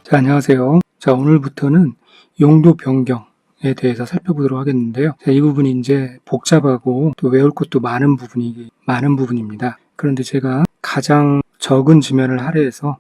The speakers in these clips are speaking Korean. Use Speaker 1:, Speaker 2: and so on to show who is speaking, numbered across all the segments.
Speaker 1: 자, 안녕하세요. 자, 오늘부터는 용도 변경에 대해서 살펴보도록 하겠는데요. 자, 이 부분이 이제 복잡하고 또 외울 것도 많은 부분입니다. 그런데 제가 가장 적은 지면을 할애해서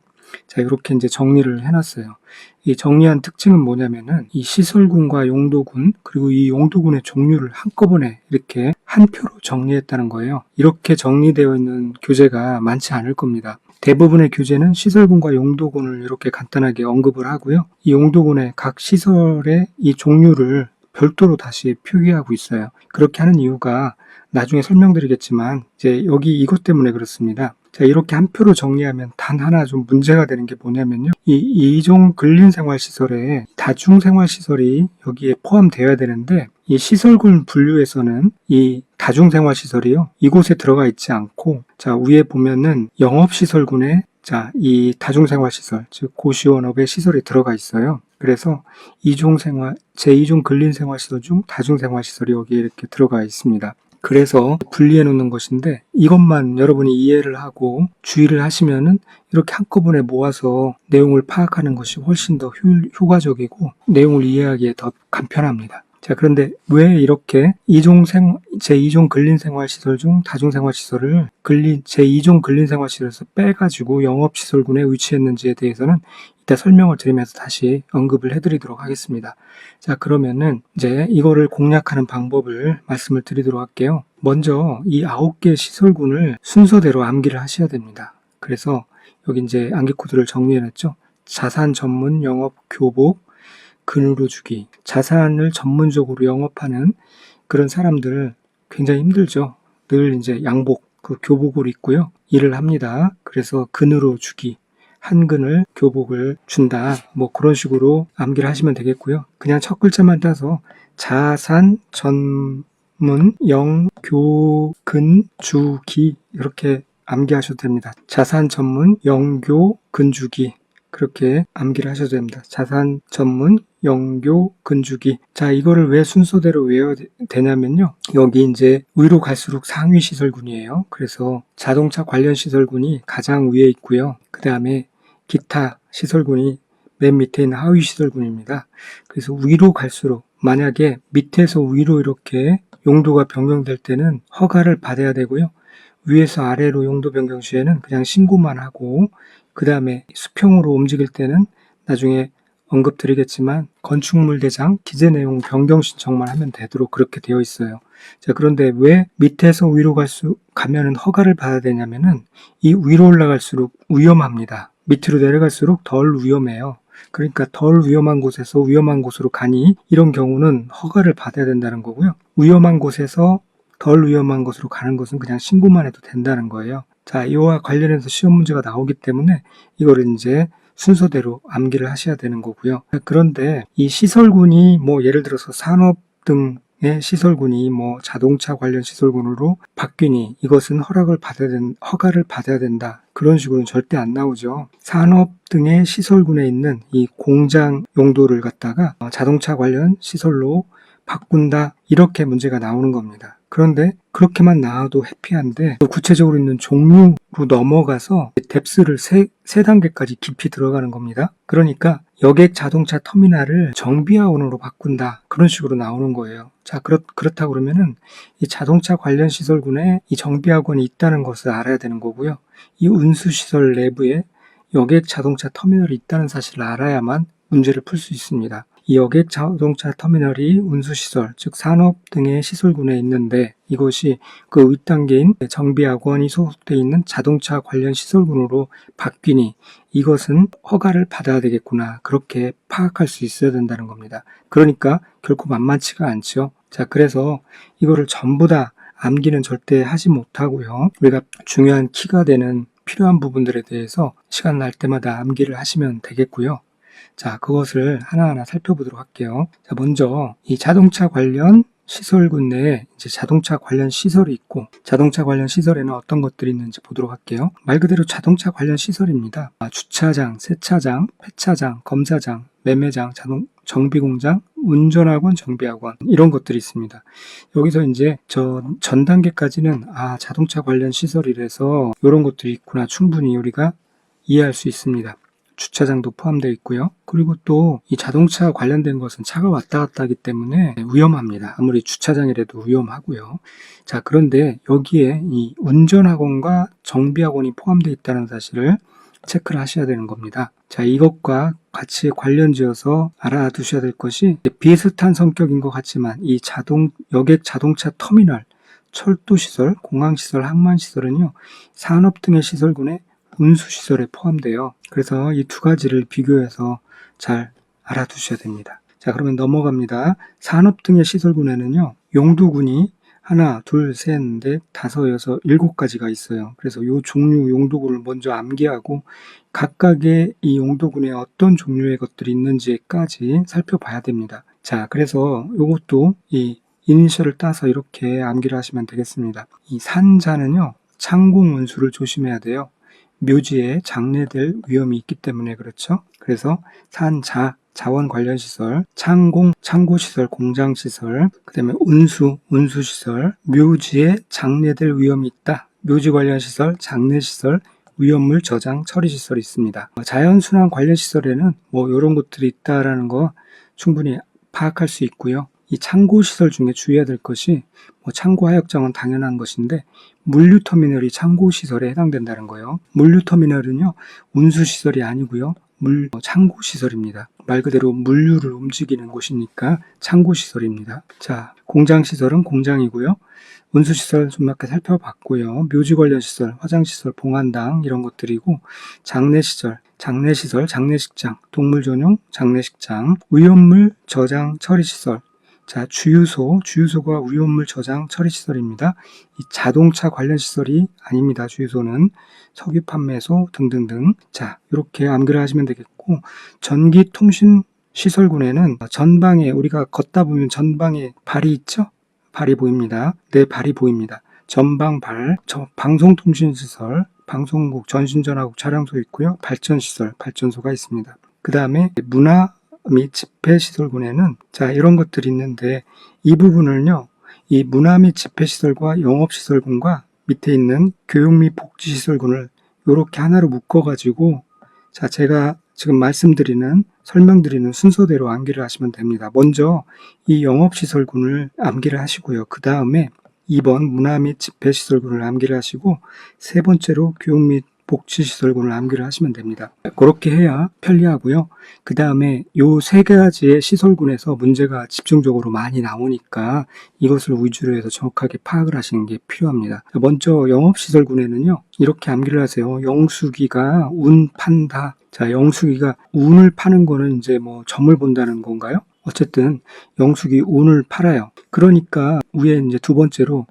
Speaker 1: 자, 이렇게 이제 정리를 해놨어요. 이 정리한 특징은 뭐냐면은 이 시설군과 용도군 그리고 이 용도군의 종류를 한꺼번에 이렇게 한 표로 정리했다는 거예요. 이렇게 정리되어 있는 교재가 많지 않을 겁니다. 대부분의 교재는 시설군과 용도군을 이렇게 간단하게 언급을 하고요. 이 용도군의 각 시설의 이 종류를 별도로 다시 표기하고 있어요. 그렇게 하는 이유가 나중에 설명드리겠지만 이제 여기 이것 때문에 그렇습니다. 자, 이렇게 한 표로 정리하면 단 하나 좀 문제가 되는 게 뭐냐면요. 이 이종 근린생활시설에 다중생활시설이 여기에 포함되어야 되는데 이 시설군 분류에서는 이 다중생활시설이요. 이곳에 들어가 있지 않고 자, 위에 보면은 영업시설군에 자, 이 다중생활시설, 즉 고시원업의 시설이 들어가 있어요. 그래서 제2종 근린생활시설 중 다중생활시설이 여기에 이렇게 들어가 있습니다. 그래서 분리해 놓는 것인데 이것만 여러분이 이해를 하고 주의를 하시면은 이렇게 한꺼번에 모아서 내용을 파악하는 것이 훨씬 더 효과적이고 내용을 이해하기에 더 간편합니다. 자, 그런데 왜 이렇게 제2종 근린생활시설 중 다중생활시설을 제2종 근린생활시설에서 빼가지고 영업시설군에 위치했는지에 대해서는 이따 설명을 드리면서 다시 언급을 해드리도록 하겠습니다. 자, 그러면은 이제 이거를 공략하는 방법을 말씀을 드리도록 할게요. 먼저 이 9개 시설군을 순서대로 암기를 하셔야 됩니다. 그래서 여기 이제 암기 코드를 정리해놨죠. 자산 전문 영업 교복 근으로 주기. 자산을 전문적으로 영업하는 그런 사람들 굉장히 힘들죠. 늘 이제 양복, 그 교복을 입고요. 일을 합니다. 그래서 근으로 주기. 한 근을 교복을 준다. 뭐 그런 식으로 암기를 하시면 되겠고요. 그냥 첫 글자만 따서 자산 전문 영교 근 주기 이렇게 암기하셔도 됩니다. 자산 전문 영교 근주기 그렇게 암기를 하셔도 됩니다. 자산 전문 영교 근주기. 자, 이거를 왜 순서대로 외워야 되냐면요. 여기 이제 위로 갈수록 상위 시설군이에요. 그래서 자동차 관련 시설군이 가장 위에 있고요. 그 다음에 기타 시설군이 맨 밑에 있는 하위 시설군입니다. 그래서 위로 갈수록 만약에 밑에서 위로 이렇게 용도가 변경될 때는 허가를 받아야 되고요. 위에서 아래로 용도 변경 시에는 그냥 신고만 하고 그 다음에 수평으로 움직일 때는 나중에 언급드리겠지만 건축물 대장 기재 내용 변경 신청만 하면 되도록 그렇게 되어 있어요. 자, 그런데 왜 밑에서 위로 가면은 허가를 받아야 되냐면은 이 위로 올라갈수록 위험합니다. 밑으로 내려갈수록 덜 위험해요. 그러니까 덜 위험한 곳에서 위험한 곳으로 가니 이런 경우는 허가를 받아야 된다는 거고요. 위험한 곳에서 덜 위험한 곳으로 가는 것은 그냥 신고만 해도 된다는 거예요. 자, 이와 관련해서 시험 문제가 나오기 때문에 이거를 이제 순서대로 암기를 하셔야 되는 거고요. 그런데 이 시설군이 뭐 예를 들어서 산업 등의 시설군이 뭐 자동차 관련 시설군으로 바뀌니 이것은 허가를 받아야 된다. 그런 식으로는 절대 안 나오죠. 산업 등의 시설군에 있는 이 공장 용도를 갖다가 자동차 관련 시설로 바꾼다. 이렇게 문제가 나오는 겁니다. 그런데 그렇게만 나와도 해피한데 구체적으로 있는 종류로 넘어가서 뎁스를 세 단계까지 깊이 들어가는 겁니다. 그러니까 여객 자동차 터미널을 정비화원으로 바꾼다. 그런 식으로 나오는 거예요. 자, 그렇다 그러면은 이 자동차 관련 시설군에 이 정비학원이 있다는 것을 알아야 되는 거고요. 이 운수시설 내부에 여객 자동차 터미널이 있다는 사실을 알아야만 문제를 풀 수 있습니다. 이 여객 자동차 터미널이 운수시설, 즉 산업 등의 시설군에 있는데 이것이 그 윗단계인 정비학원이 소속되어 있는 자동차 관련 시설군으로 바뀌니 이것은 허가를 받아야 되겠구나. 그렇게 파악할 수 있어야 된다는 겁니다. 그러니까 결코 만만치가 않죠. 자, 그래서 이거를 전부 다 암기는 절대 하지 못하고요. 우리가 중요한 키가 되는 필요한 부분들에 대해서 시간 날 때마다 암기를 하시면 되겠고요. 자, 그것을 하나하나 살펴보도록 할게요. 자, 먼저 이 자동차 관련 시설군 내에 이제 자동차 관련 시설이 있고 자동차 관련 시설에는 어떤 것들이 있는지 보도록 할게요. 말 그대로 자동차 관련 시설입니다. 주차장, 세차장, 폐차장, 검사장, 매매장, 정비공장, 운전학원, 정비학원 이런 것들이 있습니다. 여기서 이제 전 단계까지는 자동차 관련 시설이라서 이런 것들이 있구나 충분히 우리가 이해할 수 있습니다. 주차장도 포함되어 있고요. 그리고 또 이 자동차 관련된 것은 차가 왔다 갔다 하기 때문에 위험합니다. 아무리 주차장이라도 위험하고요. 자, 그런데 여기에 이 운전학원과 정비학원이 포함되어 있다는 사실을 체크를 하셔야 되는 겁니다. 자, 이것과 같이 관련지어서 알아두셔야 될 것이 비슷한 성격인 것 같지만 이 여객 자동차 터미널, 철도시설, 공항시설, 항만시설은요, 산업 등의 시설군에 운수시설에 포함돼요. 그래서 이 두 가지를 비교해서 잘 알아두셔야 됩니다. 자, 그러면 넘어갑니다. 산업 등의 시설군에는요, 용도군이 하나, 둘, 셋, 넷, 다섯, 여섯, 일곱 가지가 있어요. 그래서 이 종류 용도군을 먼저 암기하고 각각의 이 용도군에 어떤 종류의 것들이 있는지까지 살펴봐야 됩니다. 자, 그래서 이것도 이 이니셜을 따서 이렇게 암기를 하시면 되겠습니다. 이 산자는요, 창공 운수를 조심해야 돼요. 묘지에 장래될 위험이 있기 때문에 그렇죠. 그래서 산자, 자원 관련 시설, 창공, 창고시설, 공장시설, 그 다음에 운수시설, 묘지에 장래될 위험이 있다. 묘지 관련 시설, 장례시설, 위험물 저장, 처리시설이 있습니다. 자연순환 관련 시설에는 뭐 이런 것들이 있다라는 거 충분히 파악할 수 있고요. 이 창고시설 중에 주의해야 될 것이 창고하역장은 당연한 것인데 물류터미널이 창고시설에 해당된다는 거예요. 물류터미널은요, 운수시설이 아니고요. 창고시설입니다. 말 그대로 물류를 움직이는 곳이니까 창고시설입니다. 자, 공장시설은 공장이고요. 운수시설 좀 몇 개 살펴봤고요. 묘지 관련 시설, 화장시설, 봉안당 이런 것들이고 장례시설, 장례식장, 동물 전용 장례식장, 위험물 저장 처리시설. 자, 주유소가 위험물 저장 처리시설입니다. 이 자동차 관련 시설이 아닙니다. 주유소는 석유 판매소 등등등. 자, 이렇게 암기를 하시면 되겠고, 전기통신 시설군에는 전방에 우리가 걷다 보면 전방에 발이 있죠? 발이 보입니다. 네, 발이 보입니다. 전방 발, 방송통신시설, 방송국, 전신전화국, 차량소 있고요. 발전시설, 발전소가 있습니다. 그 다음에 문화 및 집회시설군에는 자, 이런 것들이 있는데 이 부분을요, 이 문화 및 집회시설과 영업시설군과 밑에 있는 교육 및 복지시설군을 이렇게 하나로 묶어가지고 자, 제가 지금 설명드리는 순서대로 암기를 하시면 됩니다. 먼저 이 영업시설군을 암기를 하시고요. 그 다음에 2번 문화 및 집회시설군을 암기를 하시고 세 번째로 교육 및 복지시설군을 암기를 하시면 됩니다. 그렇게 해야 편리하고요. 그 다음에 요 세 가지의 시설군에서 문제가 집중적으로 많이 나오니까 이것을 위주로 해서 정확하게 파악을 하시는 게 필요합니다. 먼저 영업시설군에는요, 이렇게 암기를 하세요. 영수기가 운 판다. 자, 영수기가 운을 파는 거는 이제 뭐 점을 본다는 건가요? 어쨌든 영수기 운을 팔아요. 그러니까 위에 이제 두 번째로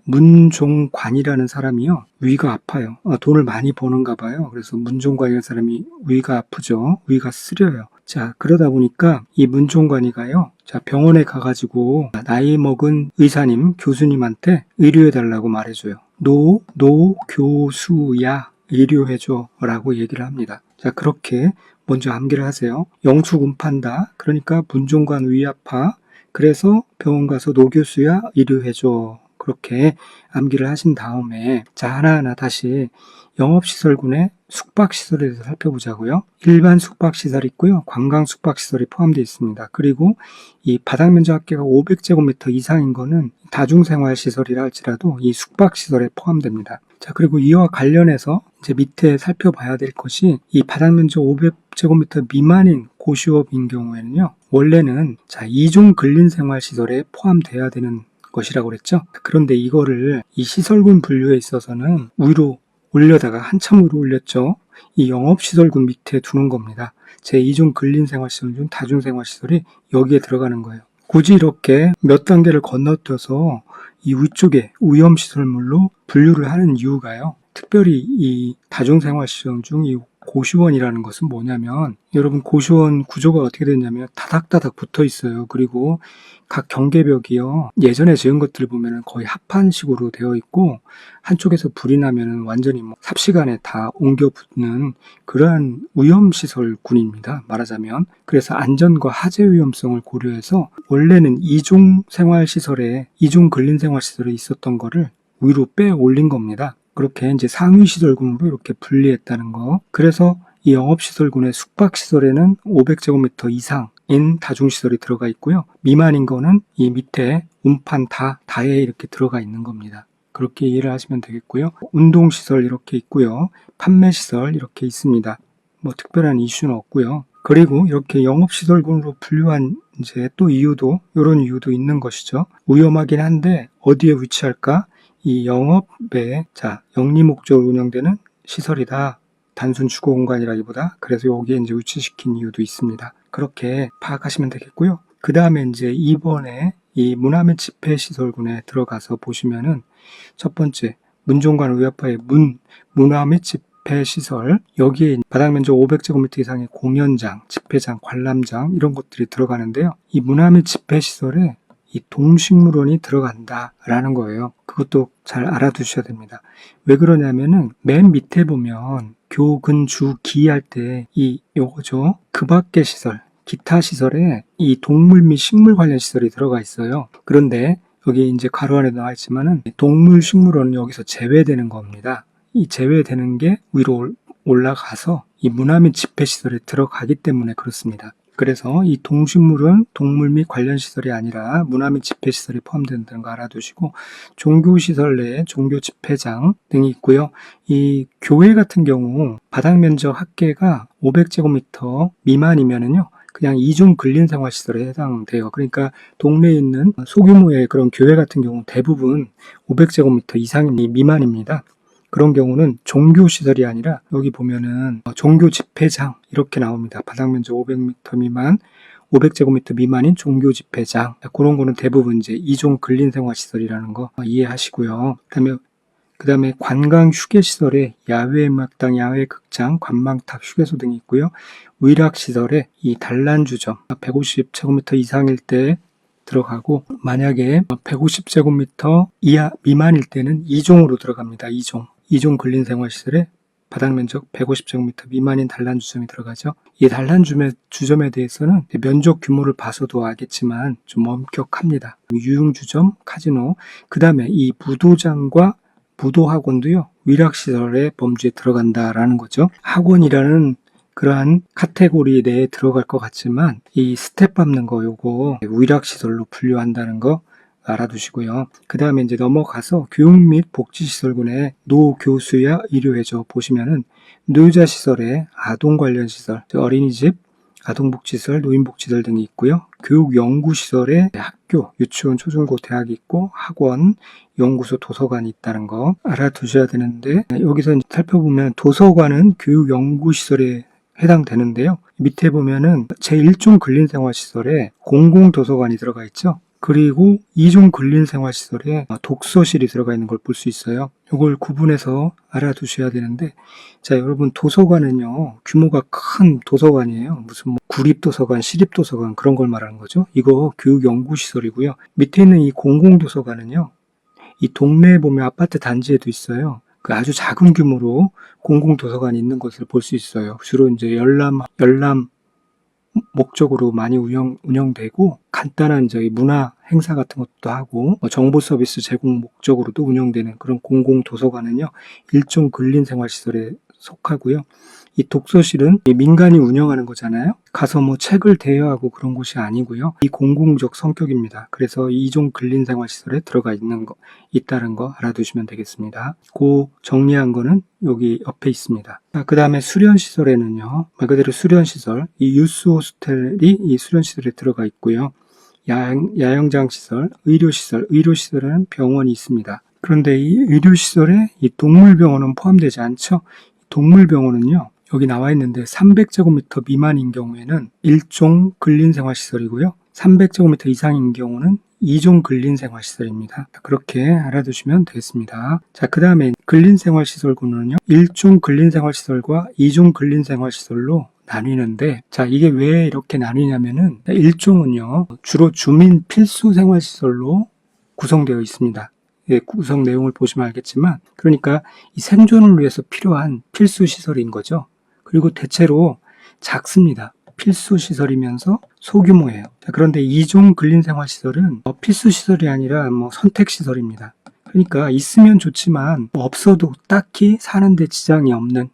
Speaker 1: 문종관이라는 사람이요, 위가 아파요. 돈을 많이 버는가 봐요. 그래서 문종관이라는 사람이 위가 아프죠. 위가 쓰려요. 자, 그러다 보니까 이 문종관이가요, 자, 병원에 가가지고 나이 먹은 의사님, 교수님한테 의료해달라고 말해줘요. 교수야, 의료해줘 라고 얘기를 합니다. 자, 그렇게 먼저 암기를 하세요. 영수군 판다. 그러니까 문종관 위 아파. 그래서 병원 가서 노교수야 의료해줘. 그렇게 암기를 하신 다음에 자, 하나하나 다시 영업시설군의 숙박시설에 대해서 살펴보자고요. 일반 숙박시설이 있고요. 관광 숙박시설이 포함되어 있습니다. 그리고 이 바닥면적 합계가 500제곱미터 이상인 거는 다중생활시설이라 할지라도 이 숙박시설에 포함됩니다. 자, 그리고 이와 관련해서 이제 밑에 살펴봐야 될 것이 이 바닥면적 500제곱미터 미만인 고시업인 경우에는요, 원래는 자, 2종 근린생활시설에 포함돼야 되는 것이라고 그랬죠. 그런데 이거를 이 시설군 분류에 있어서는 위로 올려다가 한참 위로 올렸죠. 이 영업시설군 밑에 두는 겁니다. 제2종 근린생활시설 중 다중생활시설이 여기에 들어가는 거예요. 굳이 이렇게 몇 단계를 건너뛰어서 이 위쪽에 위험시설물로 분류를 하는 이유가요, 특별히 이 다중생활시설 중 이 고시원이라는 것은 뭐냐면, 여러분 고시원 구조가 어떻게 됐냐면 다닥다닥 붙어 있어요. 그리고 각 경계벽이요, 예전에 지은 것들을 보면 거의 합판식으로 되어 있고 한쪽에서 불이 나면 완전히 삽시간에 다 옮겨 붙는 그러한 위험시설군입니다. 말하자면. 그래서 안전과 화재 위험성을 고려해서 원래는 2종 생활시설에 2종 근린생활시설에 있었던 거를 위로 빼 올린 겁니다. 그렇게 이제 상위시설군으로 이렇게 분리했다는 거. 그래서 이 영업시설군의 숙박시설에는 500제곱미터 이상인 다중시설이 들어가 있고요. 미만인 거는 이 밑에 운판 다에 이렇게 들어가 있는 겁니다. 그렇게 이해를 하시면 되겠고요. 운동시설 이렇게 있고요. 판매시설 이렇게 있습니다. 뭐 특별한 이슈는 없고요. 그리고 이렇게 영업시설군으로 분류한 이제 또 이유도 이런 이유도 있는 것이죠. 위험하긴 한데 어디에 위치할까? 이 영업에 영리 목적으로 운영되는 시설이다. 단순 주거 공간이라기보다 그래서 여기에 이제 위치시킨 이유도 있습니다. 그렇게 파악하시면 되겠고요. 그 다음에 이제 이번에 이 문화 및 집회 시설군에 들어가서 보시면은 첫 번째 문종관 의학파의 문화 및 집회 시설, 여기에 바닥 면적 500제곱미터 이상의 공연장, 집회장, 관람장 이런 것들이 들어가는데요. 이 문화 및 집회 시설에 이 동식물원이 들어간다라는 거예요. 그것도 잘 알아두셔야 됩니다. 왜 그러냐면은 맨 밑에 보면 교근 주 기 할 때 요거죠. 그 밖의 시설, 기타 시설에 이 동물 및 식물 관련 시설이 들어가 있어요. 그런데 여기 이제 괄호 안에 나와 있지만은 동물 식물원은 여기서 제외되는 겁니다. 이 제외되는 게 위로 올라가서 이 문화 및 집회 시설에 들어가기 때문에 그렇습니다. 그래서 이 동식물은 동물 및 관련 시설이 아니라 문화 및 집회 시설이 포함된다는 거 알아두시고, 종교시설 내에 종교 집회장 등이 있고요. 이 교회 같은 경우 바닥 면적 합계가 500제곱미터 미만이면은요 그냥 이중 근린생활시설에 해당돼요. 그러니까 동네에 있는 소규모의 그런 교회 같은 경우 대부분 500제곱미터 이상이 미만입니다. 그런 경우는 종교시설이 아니라 여기 보면은 종교집회장 이렇게 나옵니다. 바닥면적 500m 미만, 500제곱미터 미만인 종교집회장. 그런 거는 대부분 이제 이종 근린생활시설이라는 거 이해하시고요. 그 다음에 관광 휴게시설에 야외음악당, 야외극장, 관망탑, 휴게소 등이 있고요. 의락시설에 이 단란주점 150제곱미터 이상일 때 들어가고, 만약에 150제곱미터 이하 미만일 때는 2종으로 들어갑니다. 2종 근린생활시설에 바닥면적 150제곱미터 미만인 단란주점이 들어가죠. 이 단란주점에 대해서는 면적 규모를 봐서도 알겠지만 좀 엄격합니다. 유흥주점, 카지노, 그 다음에 이 무도장과 무도학원도요 위락시설의 범주에 들어간다라는 거죠. 학원이라는 그러한 카테고리 내에 들어갈 것 같지만 이 스텝 밟는 거 요거 위락시설로 분류한다는 거 알아두시고요. 그 다음에 이제 넘어가서 교육 및 복지시설군의 노교수야 의료회조 보시면은 노유자시설에 아동 관련 시설, 어린이집, 아동복지시설, 노인복지시설 등이 있고요. 교육연구시설에 학교, 유치원, 초중고, 대학이 있고 학원, 연구소, 도서관이 있다는 거 알아두셔야 되는데, 여기서 이제 살펴보면 도서관은 교육연구시설에 해당되는데요. 밑에 보면은 제1종 근린생활시설에 공공도서관이 들어가 있죠. 그리고 2종 근린생활시설에 독서실이 들어가 있는 걸 볼 수 있어요. 이걸 구분해서 알아두셔야 되는데, 자, 여러분 도서관은요 규모가 큰 도서관이에요. 무슨 구립도서관, 시립도서관 그런 걸 말하는 거죠. 이거 교육연구시설이고요. 밑에 있는 이 공공도서관은요, 이 동네에 보면 아파트 단지에도 있어요. 그 아주 작은 규모로 공공도서관이 있는 것을 볼 수 있어요. 주로 이제 열람 목적으로 많이 운영되고, 간단한 저희 문화 행사 같은 것도 하고 정보 서비스 제공 목적으로도 운영되는 그런 공공도서관은요 1종 근린생활시설에 속하고요. 이 독서실은 민간이 운영하는 거잖아요. 가서 뭐 책을 대여하고 그런 곳이 아니고요. 이 공공적 성격입니다. 그래서 2종 근린생활시설에 들어가 있다는 거 알아두시면 되겠습니다. 그 정리한 거는 여기 옆에 있습니다. 그 다음에 수련시설에는요, 말 그대로 수련시설, 이 유스호스텔이 이 수련시설에 들어가 있고요. 야영장시설, 의료시설에는 병원이 있습니다. 그런데 이 의료시설에 이 동물병원은 포함되지 않죠. 동물병원은요, 여기 나와 있는데 300제곱미터 미만인 경우에는 1종 근린생활시설이고요. 300제곱미터 이상인 경우는 2종 근린생활시설입니다. 그렇게 알아두시면 되겠습니다. 자, 그 다음에 근린생활시설군은요 1종 근린생활시설과 2종 근린생활시설로 나뉘는데, 자, 이게 왜 이렇게 나뉘냐면은 1종은요 주로 주민 필수 생활시설로 구성되어 있습니다. 예, 구성 내용을 보시면 알겠지만, 그러니까 이 생존을 위해서 필요한 필수 시설인 거죠. 그리고 대체로 작습니다. 필수 시설이면서 소규모예요. 자, 그런데 2종 근린생활시설은 필수 시설이 아니라 선택 시설입니다. 그러니까 있으면 좋지만 없어도 딱히 사는데 지장이 없는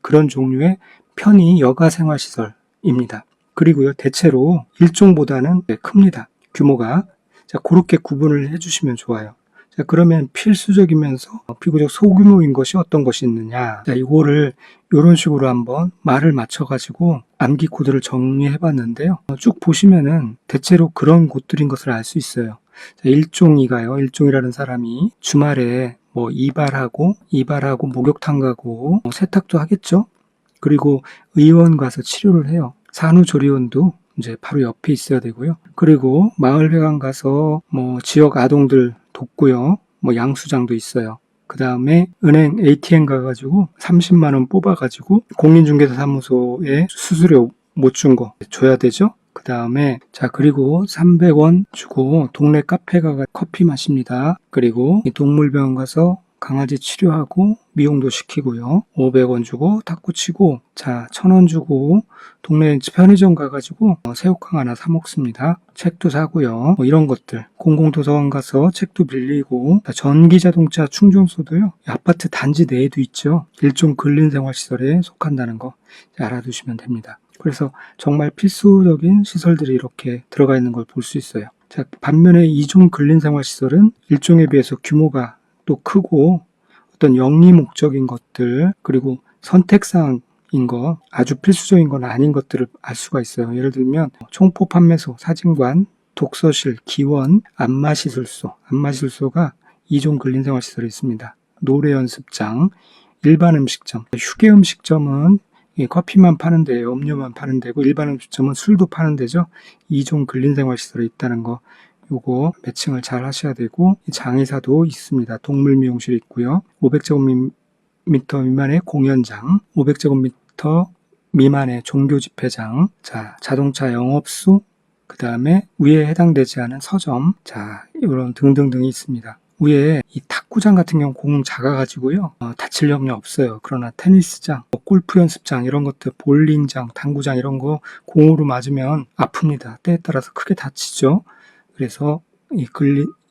Speaker 1: 그런 종류의 편의 여가생활시설입니다. 그리고요, 대체로 1종보다는 큽니다. 규모가. 자, 그렇게 구분을 해주시면 좋아요. 자, 그러면 필수적이면서 비교적 소규모인 것이 어떤 것이 있느냐. 자, 이거를 이런 식으로 한번 말을 맞춰가지고 암기 코드를 정리해 봤는데요. 쭉 보시면은 대체로 그런 곳들인 것을 알 수 있어요. 자, 일종이가요. 일종이라는 사람이 주말에 뭐 이발하고 목욕탕 가고 세탁도 하겠죠. 그리고 의원 가서 치료를 해요. 산후조리원도 이제 바로 옆에 있어야 되고요. 그리고 마을회관 가서 뭐 지역 아동들 돕고요. 뭐 양수장도 있어요. 그 다음에 은행 ATM 가가지고 30만 원 뽑아가지고 공인중개사 사무소에 수수료 못 준 거 줘야 되죠. 그 다음에 자, 그리고 300원 주고 동네 카페 가가 커피 마십니다. 그리고 동물병원 가서 강아지 치료하고 미용도 시키고요. 500원 주고 탁구 치고, 자, 1000원 주고 동네 편의점 가가지고 새우깡 하나 사 먹습니다. 책도 사고요. 뭐 이런 것들. 공공도서관 가서 책도 빌리고, 전기자동차 충전소도요. 아파트 단지 내에도 있죠. 일종 근린생활시설에 속한다는 거 알아두시면 됩니다. 그래서 정말 필수적인 시설들이 이렇게 들어가 있는 걸 볼 수 있어요. 자, 반면에 이종 근린생활시설은 일종에 비해서 규모가 또 크고 어떤 영리 목적인 것들, 그리고 선택사항인 거, 아주 필수적인 건 아닌 것들을 알 수가 있어요. 예를 들면 총포 판매소, 사진관, 독서실, 기원, 안마시술소가 이종 근린생활시설에 있습니다. 노래 연습장, 일반 음식점, 휴게 음식점은 커피만 파는 데예요. 음료만 파는 데고, 일반 음식점은 술도 파는 데죠. 이종 근린생활시설에 있다는 거, 요거 매칭을 잘 하셔야 되고, 장의사도 있습니다. 동물 미용실 있고요. 500제곱미터 미만의 공연장, 500제곱미터 미만의 종교 집회장, 자, 자동차 영업소, 그 다음에 위에 해당되지 않은 서점, 자, 이런 등등등이 있습니다. 위에 이 탁구장 같은 경우 공 작아가지고요, 다칠 염려 없어요. 그러나 테니스장, 골프 연습장 이런 것들, 볼링장, 당구장 이런 거 공으로 맞으면 아픕니다. 때에 따라서 크게 다치죠. 그래서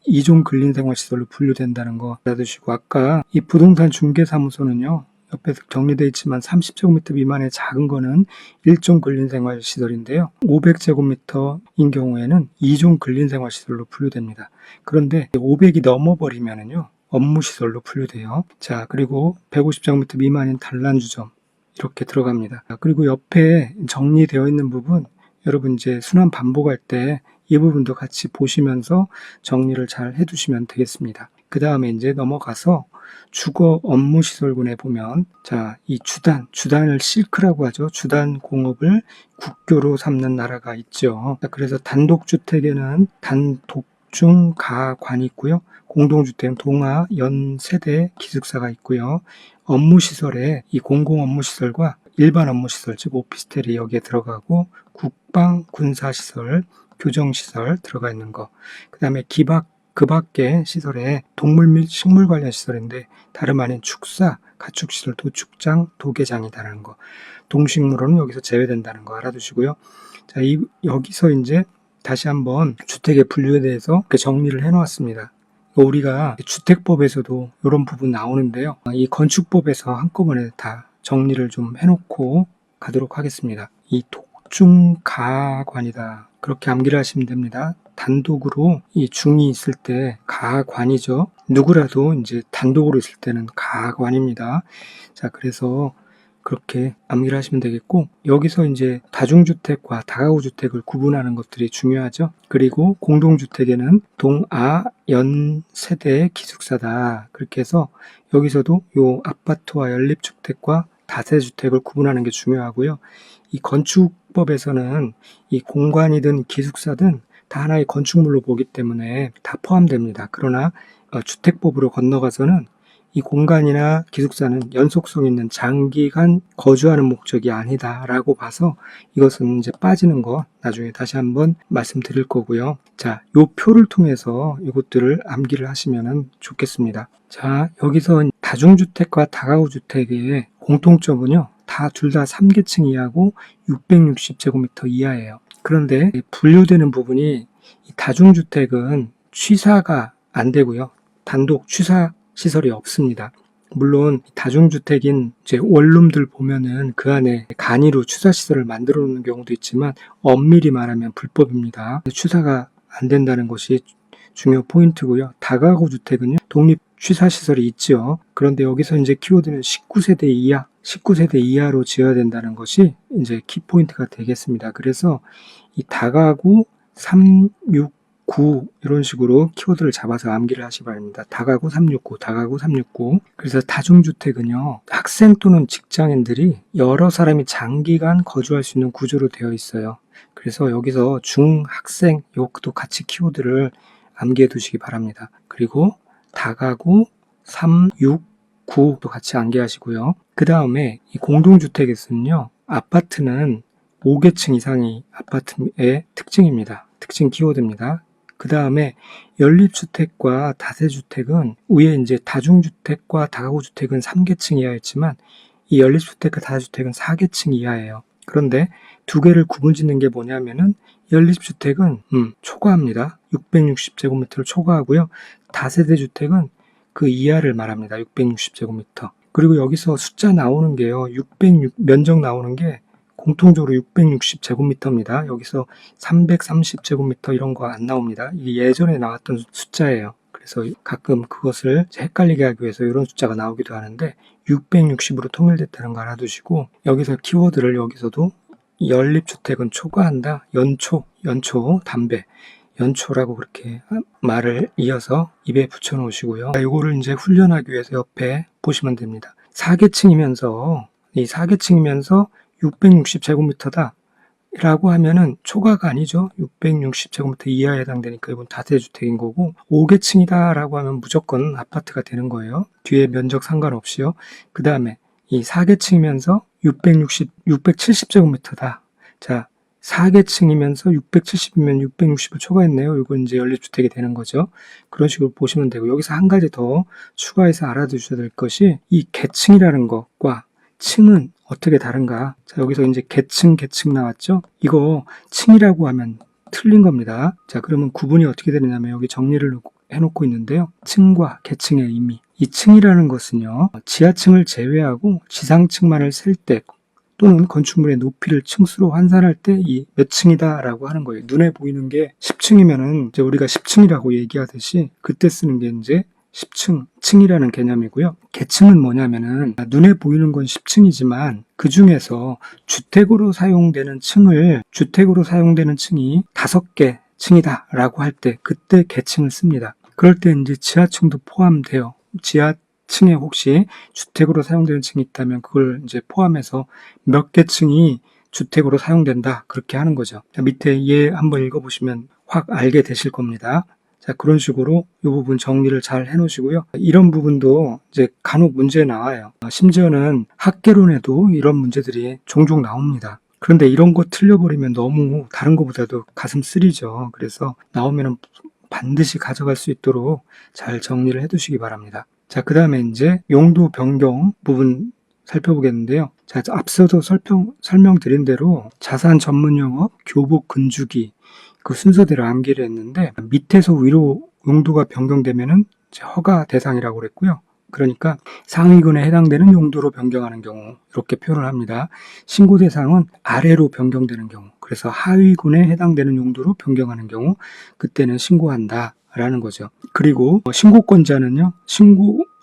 Speaker 1: 이종 근린생활시설로 분류된다는 거 알아두시고, 아까 이 부동산 중개사무소는요, 옆에 정리되어 있지만 30제곱미터 미만의 작은 거는 1종 근린생활시설인데요. 500제곱미터인 경우에는 2종 근린생활시설로 분류됩니다. 그런데 500이 넘어버리면은요, 업무시설로 분류돼요. 자, 그리고 150제곱미터 미만인 단란주점 이렇게 들어갑니다. 그리고 옆에 정리되어 있는 부분, 여러분 이제 순환 반복할 때 이 부분도 같이 보시면서 정리를 잘 해두시면 되겠습니다. 그 다음에 이제 넘어가서 주거 업무시설군에 보면, 자, 이 주단을 실크라고 하죠. 주단 공업을 국교로 삼는 나라가 있죠. 그래서 단독주택에는 단독중가관이 있고요. 공동주택은 동아, 연세대 기숙사가 있고요. 업무시설에 이 공공업무시설과 일반 업무시설, 즉 오피스텔이 여기에 들어가고, 국방, 군사시설, 교정시설 들어가 있는 거. 그 다음에 그 밖에 시설에 동물 및 식물 관련 시설인데 다름 아닌 축사, 가축시설, 도축장, 도계장이다라는 거. 동식물원은 여기서 제외된다는 거 알아두시고요. 자, 여기서 이제 다시 한번 주택의 분류에 대해서 이렇게 정리를 해놓았습니다. 우리가 주택법에서도 이런 부분 나오는데요. 이 건축법에서 한꺼번에 다 정리를 좀 해놓고 가도록 하겠습니다. 이 독중가관이다. 그렇게 암기를 하시면 됩니다. 단독으로 이 중이 있을 때 가관이죠. 누구라도 이제 단독으로 있을 때는 가관입니다. 자, 그래서 그렇게 암기를 하시면 되겠고, 여기서 이제 다중주택과 다가구주택을 구분하는 것들이 중요하죠. 그리고 공동주택에는 동아, 연세대 기숙사다. 그렇게 해서 여기서도 요 아파트와 연립주택과 다세주택을 구분하는 게 중요하고요. 이 건축법에서는 이 공관이든 기숙사든 다 하나의 건축물로 보기 때문에 다 포함됩니다. 그러나 주택법으로 건너가서는 이 공간이나 기숙사는 연속성 있는 장기간 거주하는 목적이 아니다라고 봐서 이것은 이제 빠지는 거 나중에 다시 한번 말씀드릴 거고요. 자, 요 표를 통해서 이것들을 암기를 하시면 좋겠습니다. 자, 여기서 다중주택과 다가구주택의 공통점은요, 둘 다 3계층 이하고 660제곱미터 이하예요. 그런데 분류되는 부분이 이 다중주택은 취사가 안 되고요. 단독 취사 시설이 없습니다. 물론 다중주택인 이제 원룸들 보면은 그 안에 간이로 취사시설을 만들어 놓는 경우도 있지만 엄밀히 말하면 불법입니다. 취사가 안 된다는 것이 중요 포인트고요. 다가구 주택은요, 독립 취사시설이 있죠. 그런데 여기서 이제 키워드는 19세대 이하, 19세대 이하로 지어야 된다는 것이 이제 키포인트가 되겠습니다. 그래서 이 다가구 369 이런 식으로 키워드를 잡아서 암기를 하시기 바랍니다. 다가구 369, 다가구 369. 그래서 다중주택은요, 학생 또는 직장인들이 여러 사람이 장기간 거주할 수 있는 구조로 되어 있어요. 그래서 여기서 중학생 요것도 같이 키워드를 암기해 두시기 바랍니다. 그리고 다가구 369도 같이 암기하시고요. 그 다음에 이 공동주택에서는요, 아파트는 5계층 이상이 아파트의 특징입니다. 특징 키워드입니다. 그 다음에 연립주택과 다세주택은 위에 이제 다중주택과 다가구주택은 3계층 이하였지만 이 연립주택과 다세주택은 4계층 이하예요. 그런데 두 개를 구분짓는 게 뭐냐면은 연립주택은 초과합니다. 660제곱미터를 초과하고요. 다세대 주택은 그 이하를 말합니다. 660제곱미터. 그리고 여기서 숫자 나오는 게요. 면적 나오는 게 공통적으로 660제곱미터입니다. 여기서 330제곱미터 이런 거 안 나옵니다. 이게 예전에 나왔던 숫자예요. 그래서 가끔 그것을 헷갈리게 하기 위해서 이런 숫자가 나오기도 하는데 660으로 통일됐다는 거 알아두시고 여기서 키워드를 여기서도 연립주택은 초과한다. 연초, 담배. 연초라고 그렇게 말을 이어서 입에 붙여 놓으시고요. 이거를 이제 훈련하기 위해서 옆에 보시면 됩니다. 4계층이면서 이 4계층이면서 660제곱미터다 라고 하면은 초과가 아니죠. 660제곱미터 이하에 해당되니까 이건 다세주택인 거고 5계층이다 라고 하면 무조건 아파트가 되는 거예요. 뒤에 면적 상관없이요. 그 다음에 이 4계층이면서 670제곱미터다. 자, 4계층이면서 670이면 660을 초과했네요. 이건 이제 연립주택이 되는 거죠. 그런 식으로 보시면 되고 여기서 한 가지 더 추가해서 알아두셔야 될 것이 이 계층이라는 것과 층은 어떻게 다른가? 자, 여기서 이제 계층 나왔죠? 이거 층이라고 하면 틀린 겁니다. 자, 그러면 구분이 어떻게 되느냐면 여기 정리를 해놓고 있는데요. 층과 계층의 의미. 이 층이라는 것은요, 지하층을 제외하고 지상층만을 셀 때 또는 건축물의 높이를 층수로 환산할 때 이 몇 층이다 라고 하는 거예요. 눈에 보이는 게 10층이면은 이제 우리가 10층이라고 얘기하듯이 그때 쓰는 게 이제 10층, 층이라는 개념이고요. 계층은 뭐냐면은 눈에 보이는 건 10층이지만 그 중에서 주택으로 사용되는 층이 5개 층이다 라고 할 때 그때 계층을 씁니다. 그럴 때 이제 지하층도 포함돼요. 지하층에 혹시 주택으로 사용되는 층이 있다면 그걸 이제 포함해서 몇 개 층이 주택으로 사용된다 그렇게 하는 거죠. 밑에 얘 한번 읽어보시면 확 알게 되실 겁니다. 자, 그런 식으로 이 부분 정리를 잘 해놓으시고요. 이런 부분도 이제 간혹 문제에 나와요. 심지어는 학개론에도 이런 문제들이 종종 나옵니다. 그런데 이런 거 틀려버리면 너무 다른 것보다도 가슴 쓰리죠. 그래서 나오면 반드시 가져갈 수 있도록 잘 정리를 해두시기 바랍니다. 자, 그 다음에 이제 용도 변경 부분 살펴보겠는데요. 자, 앞서도 설명드린 대로 자산 전문 영업, 교복 근주기 그 순서대로 암기를 했는데 밑에서 위로 용도가 변경되면은 허가 대상이라고 그랬고요. 그러니까 상위군에 해당되는 용도로 변경하는 경우 이렇게 표현을 합니다. 신고 대상은 아래로 변경되는 경우, 그래서 하위군에 해당되는 용도로 변경하는 경우 그때는 신고한다 라는 거죠. 그리고 신고권자는요,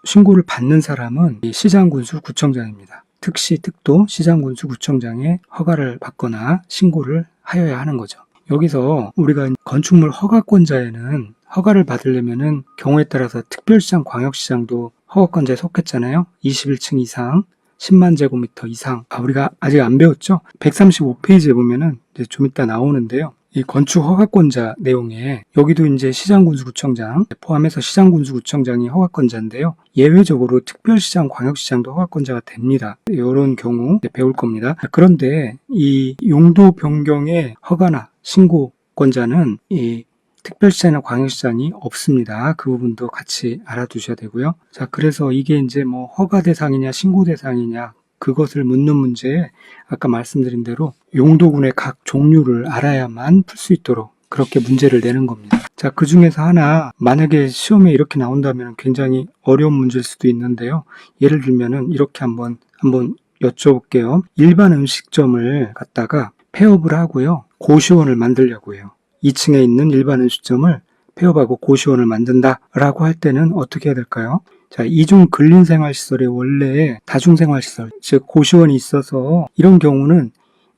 Speaker 1: 신고를 받는 사람은 시장군수구청장입니다. 특시, 특도, 시장군수구청장의 허가를 받거나 신고를 하여야 하는 거죠. 여기서 우리가 건축물 허가권자에는 허가를 받으려면은 경우에 따라서 특별시장, 광역시장도 허가권자에 속했잖아요. 21층 이상, 10만 제곱미터 이상. 우리가 아직 안 배웠죠? 135페이지에 보면은 이제 좀 이따 나오는데요. 이 건축 허가권자 내용에 여기도 이제 시장군수구청장 포함해서 시장군수구청장이 허가권자인데요. 예외적으로 특별시장, 광역시장도 허가권자가 됩니다. 이런 경우 배울 겁니다. 그런데 이 용도 변경의 허가나 신고권자는 이 특별시장이나 광역시장이 없습니다. 그 부분도 같이 알아두셔야 되고요. 자, 그래서 이게 이제 뭐 허가 대상이냐 신고 대상이냐 그것을 묻는 문제에 아까 말씀드린 대로 용도군의 각 종류를 알아야만 풀 수 있도록 그렇게 문제를 내는 겁니다. 자, 그 중에서 하나, 만약에 시험에 이렇게 나온다면 굉장히 어려운 문제일 수도 있는데요. 예를 들면은 이렇게 한번 여쭤볼게요. 일반 음식점을 갖다가 폐업을 하고요. 고시원을 만들려고 해요. 2층에 있는 일반 음식점을 폐업하고 고시원을 만든다라고 할 때는 어떻게 해야 될까요? 자, 이중 근린생활시설의 원래 다중생활시설, 즉 고시원이 있어서 이런 경우는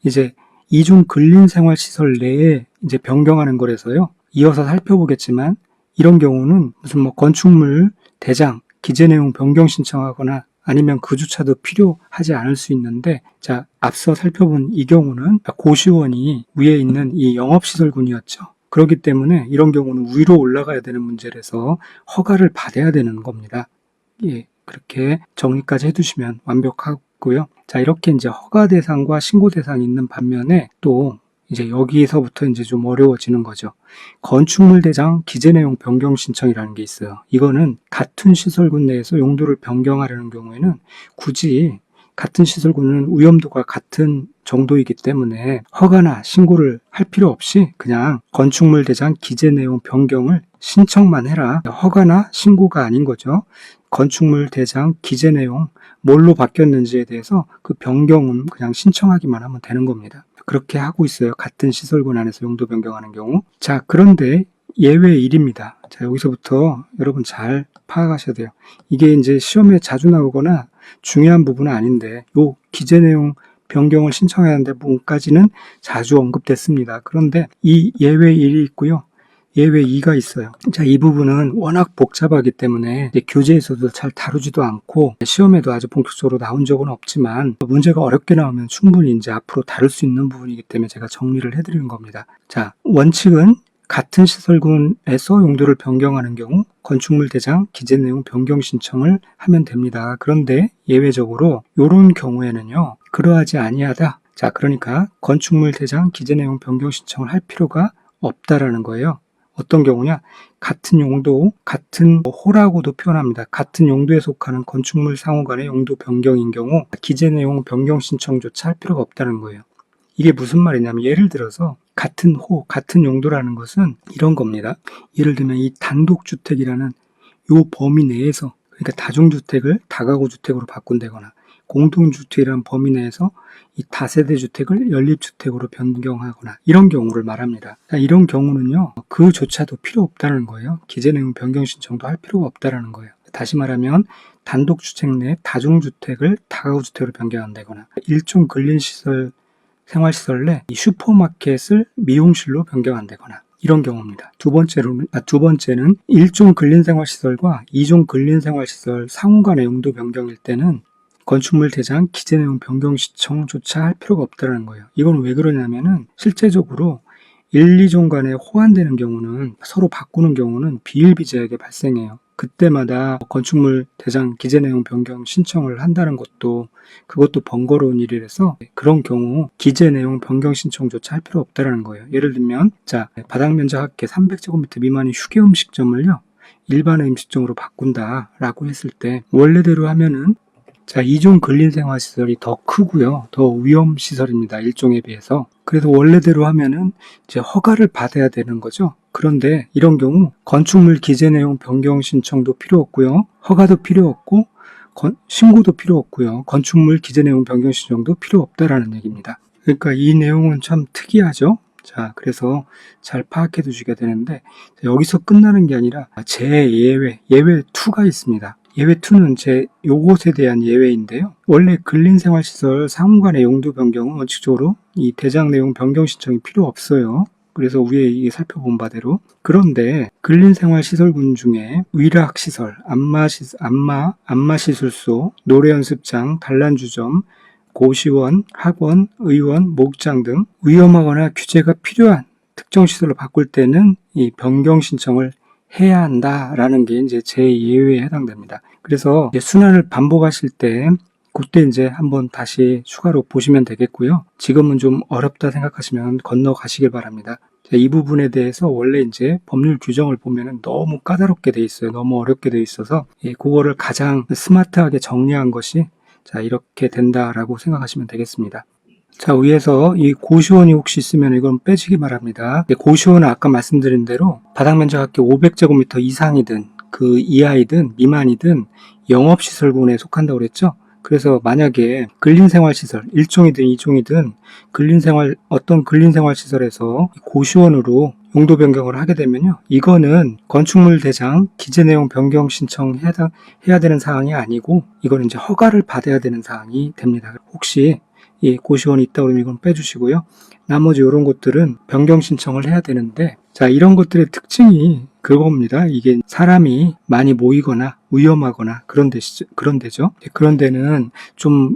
Speaker 1: 이제 이중 근린생활시설 내에 이제 변경하는 거라서요. 이어서 살펴보겠지만 이런 경우는 무슨 건축물 대장, 기재 내용 변경 신청하거나 아니면 그조차도 필요하지 않을 수 있는데, 자, 앞서 살펴본 이 경우는 고시원이 위에 있는 이 영업시설군이었죠. 그렇기 때문에 이런 경우는 위로 올라가야 되는 문제라서 허가를 받아야 되는 겁니다. 예, 그렇게 정리까지 해두시면 완벽하고요. 자, 이렇게 이제 허가 대상과 신고 대상이 있는 반면에 또 이제 여기서부터 이제 좀 어려워지는 거죠. 건축물 대장 기재 내용 변경 신청이라는 게 있어요. 이거는 같은 시설군 내에서 용도를 변경하려는 경우에는 굳이 같은 시설군은 위험도가 같은 정도이기 때문에 허가나 신고를 할 필요 없이 그냥 건축물 대장 기재 내용 변경을 신청만 해라. 허가나 신고가 아닌 거죠. 건축물 대장 기재 내용 뭘로 바뀌었는지에 대해서 그 변경은 그냥 신청하기만 하면 되는 겁니다. 그렇게 하고 있어요. 같은 시설군 안에서 용도 변경하는 경우. 자, 그런데 예외 1입니다. 자, 여기서부터 여러분 잘 파악하셔야 돼요. 이게 이제 시험에 자주 나오거나 중요한 부분은 아닌데 요 기재 내용 변경을 신청해야 하는데 부분까지는 자주 언급됐습니다. 그런데 이 예외 1이 있고요. 예외 2가 있어요. 자, 이 부분은 워낙 복잡하기 때문에 교재에서도 잘 다루지도 않고 시험에도 아주 본격적으로 나온 적은 없지만 문제가 어렵게 나오면 충분히 이제 앞으로 다룰 수 있는 부분이기 때문에 제가 정리를 해드리는 겁니다. 자, 원칙은 같은 시설군에서 용도를 변경하는 경우 건축물 대장 기재 내용 변경 신청을 하면 됩니다. 그런데 예외적으로 이런 경우에는요, 그러하지 아니하다. 자, 그러니까 건축물 대장 기재 내용 변경 신청을 할 필요가 없다라는 거예요. 어떤 경우냐? 같은 용도, 같은 호라고도 표현합니다. 같은 용도에 속하는 건축물 상호 간의 용도 변경인 경우 기재 내용 변경 신청조차 할 필요가 없다는 거예요. 이게 무슨 말이냐면 예를 들어서 같은 호, 같은 용도라는 것은 이런 겁니다. 예를 들면 이 단독주택이라는 요 범위 내에서, 그러니까 다중주택을 다가구주택으로 바꾼다거나 공동주택이라는 범위 내에서 이 다세대 주택을 연립주택으로 변경하거나 이런 경우를 말합니다. 이런 경우는요, 그조차도 필요 없다는 거예요. 기재 내용 변경 신청도 할 필요가 없다는 거예요. 다시 말하면 단독주택 내 다중주택을 다가구주택으로 변경한다거나 일종 근린시설 생활시설 내 슈퍼마켓을 미용실로 변경한다거나 이런 경우입니다. 두 번째는 일종 근린생활시설과 이종 근린생활시설 상호 간의 용도 변경일 때는 건축물 대장 기재 내용 변경 신청조차 할 필요가 없다는 거예요. 이건 왜 그러냐면은 실제적으로 1, 2종 간에 호환되는 경우는 서로 바꾸는 경우는 비일비재하게 발생해요. 그때마다 건축물 대장 기재 내용 변경 신청을 한다는 것도 그것도 번거로운 일이라서 그런 경우 기재 내용 변경 신청조차 할 필요 없다는 거예요. 예를 들면 자, 바닥 면적 합계 300제곱미터 미만의 휴게 음식점을요, 일반의 음식점으로 바꾼다라고 했을 때 원래대로 하면은 자, 2종 근린생활시설이 더 크고요. 더 위험시설입니다. 1종에 비해서. 그래서 원래대로 하면은 이제 허가를 받아야 되는 거죠. 그런데 이런 경우 건축물 기재 내용 변경 신청도 필요 없고요. 허가도 필요 없고 신고도 필요 없고요. 건축물 기재 내용 변경 신청도 필요 없다라는 얘기입니다. 그러니까 이 내용은 참 특이하죠. 자, 그래서 잘 파악해 두시게 되는데 여기서 끝나는 게 아니라 예외 2가 있습니다. 예외 2는 요것에 대한 예외인데요. 원래 근린생활시설 상호 간의 용도 변경은 원칙적으로 이 대장 내용 변경 신청이 필요 없어요. 그래서 위에 살펴본 바대로. 그런데 근린생활시설군 중에 위락시설, 안마시술소, 노래연습장, 단란주점, 고시원, 학원, 의원, 목장 등 위험하거나 규제가 필요한 특정 시설로 바꿀 때는 이 변경 신청을 해야 한다라는 게 이제 제2예외에 해당됩니다. 그래서 이제 순환을 반복하실 때 그때 이제 한번 다시 추가로 보시면 되겠고요. 지금은 좀 어렵다 생각하시면 건너가시길 바랍니다. 이 부분에 대해서 원래 이제 법률 규정을 보면은 너무 까다롭게 돼 있어요. 너무 어렵게 돼 있어서 그거를 가장 스마트하게 정리한 것이 자, 이렇게 된다라고 생각하시면 되겠습니다. 자, 위에서 이 고시원이 혹시 있으면 이건 빼주기 바랍니다. 고시원은 아까 말씀드린 대로 바닥 면적합계 500제곱미터 이상이든 그 이하이든 미만이든 영업시설군에 속한다고 그랬죠? 그래서 만약에 근린생활시설, 1종이든 2종이든 어떤 근린생활시설에서 고시원으로 용도 변경을 하게 되면요. 이거는 건축물 대장 기재 내용 변경 신청 해야 되는 사항이 아니고 이거는 이제 허가를 받아야 되는 사항이 됩니다. 혹시 이 고시원이 있다 그러면 이건 빼주시고요. 나머지 이런 것들은 변경 신청을 해야 되는데, 자, 이런 것들의 특징이 그겁니다. 이게 사람이 많이 모이거나 위험하거나 그런 데죠. 그런 데는 좀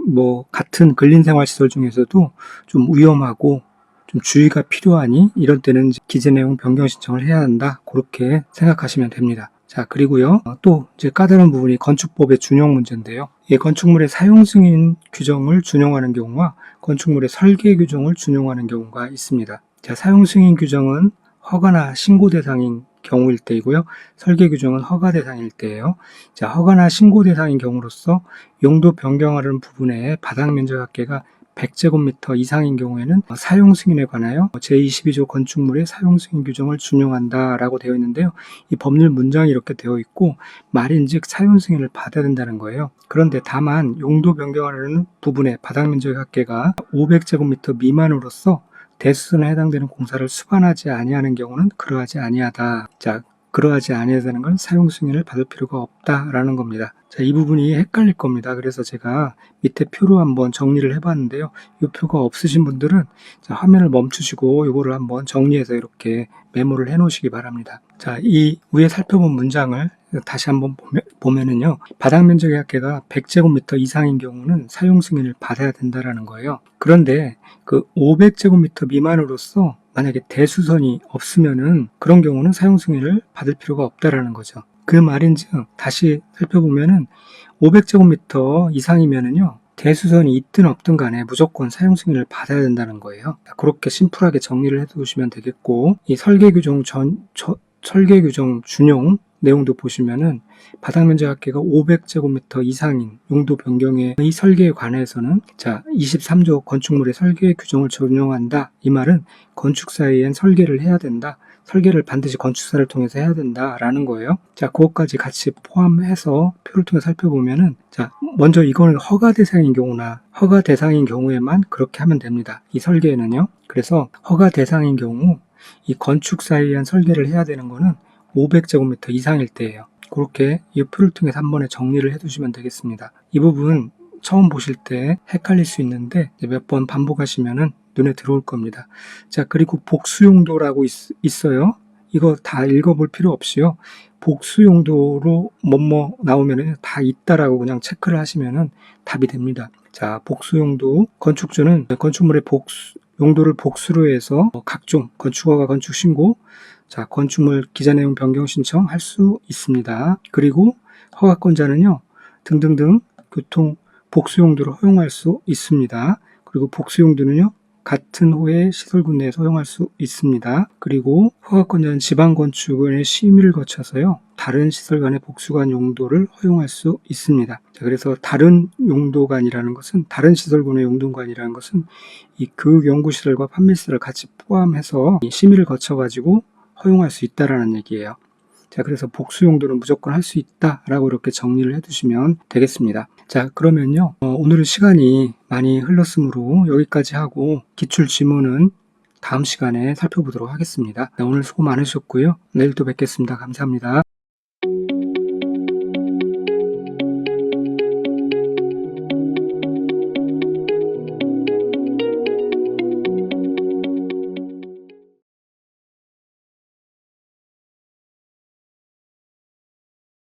Speaker 1: 같은 근린생활시설 중에서도 좀 위험하고 좀 주의가 필요하니 이런 때는 기재 내용 변경 신청을 해야 한다. 그렇게 생각하시면 됩니다. 자, 그리고요. 또 이제 까다로운 부분이 건축법의 준용 문제인데요. 이 건축물의 사용 승인 규정을 준용하는 경우와 건축물의 설계 규정을 준용하는 경우가 있습니다. 자, 사용 승인 규정은 허가나 신고 대상인 경우일 때이고요. 설계 규정은 허가 대상일 때예요. 자, 허가나 신고 대상인 경우로서 용도 변경하는 부분에 바닥 면적 합계가 100제곱미터 이상인 경우에는 사용 승인에 관하여 제22조 건축물의 사용 승인 규정을 준용한다라고 되어 있는데요. 이 법률 문장이 이렇게 되어 있고 말인즉 사용 승인을 받아야 된다는 거예요. 그런데 다만 용도 변경하는 부분의 바닥 면적 합계가 500제곱미터 미만으로서 대수선에 해당되는 공사를 수반하지 아니하는 경우는 그러하지 아니하다. 자, 그러하지 아니하다는 건 사용 승인을 받을 필요가 없다라는 겁니다. 자, 이 부분이 헷갈릴 겁니다. 그래서 제가 밑에 표로 한번 정리를 해봤는데요. 이 표가 없으신 분들은 자, 화면을 멈추시고 이거를 한번 정리해서 이렇게 메모를 해 놓으시기 바랍니다. 자, 이 위에 살펴본 문장을 다시 한번 보면은요. 바닥 면적의 합계가 100제곱미터 이상인 경우는 사용 승인을 받아야 된다라는 거예요. 그런데 그 500제곱미터 미만으로서 만약에 대수선이 없으면은 그런 경우는 사용 승인을 받을 필요가 없다라는 거죠. 그 말인즉 다시 살펴보면은 500제곱미터 이상이면은요. 대수선이 있든 없든 간에 무조건 사용 승인을 받아야 된다는 거예요. 그렇게 심플하게 정리를 해 두시면 되겠고, 이 설계 규정 준용 내용도 보시면은 바닥 면적 합계가 500제곱미터 이상인 용도 변경의 이 설계에 관해서는 자, 23조 건축물의 설계 규정을 적용한다. 이 말은 건축사에는 설계를 해야 된다. 설계를 반드시 건축사를 통해서 해야 된다라는 거예요. 자, 그것까지 같이 포함해서 표를 통해 살펴보면은 자, 먼저 이거는 허가 대상인 경우에만 그렇게 하면 됩니다. 이 설계에는요. 그래서 허가 대상인 경우 이 건축사에 의한 설계를 해야 되는 거는 500제곱미터 이상일 때예요. 그렇게 이 표를 통해서 한 번에 정리를 해두시면 되겠습니다. 이 부분 처음 보실 때 헷갈릴 수 있는데 몇 번 반복하시면은 눈에 들어올 겁니다. 자, 그리고 복수용도라고 있어요. 이거 다 읽어볼 필요 없이요. 복수용도로 뭐뭐 나오면은 다 있다라고 그냥 체크를 하시면은 답이 됩니다. 자, 복수용도 건축주는 건축물의 용도를 복수로 해서 각종 건축허가 건축신고, 자, 건축물 기재 내용 변경 신청할 수 있습니다. 그리고 허가권자는요, 등등등 교통 복수 용도로 허용할 수 있습니다. 그리고 복수 용도는요, 같은 호의 시설군 내에서 허용할 수 있습니다. 그리고 허가권자는 지방건축원의 심의를 거쳐서요, 다른 시설관의 복수관 용도를 허용할 수 있습니다. 자, 그래서 다른 용도관이라는 것은, 다른 시설군의 용도관이라는 것은 이 교육연구시설과 판매시설을 같이 포함해서 심의를 거쳐가지고 허용할 수 있다라는 얘기예요. 자, 그래서 복수 용도는 무조건 할 수 있다라고 이렇게 정리를 해두시면 되겠습니다. 자, 그러면요. 오늘은 시간이 많이 흘렀으므로 여기까지 하고 기출 지문은 다음 시간에 살펴보도록 하겠습니다. 네, 오늘 수고 많으셨고요. 내일 또 뵙겠습니다. 감사합니다.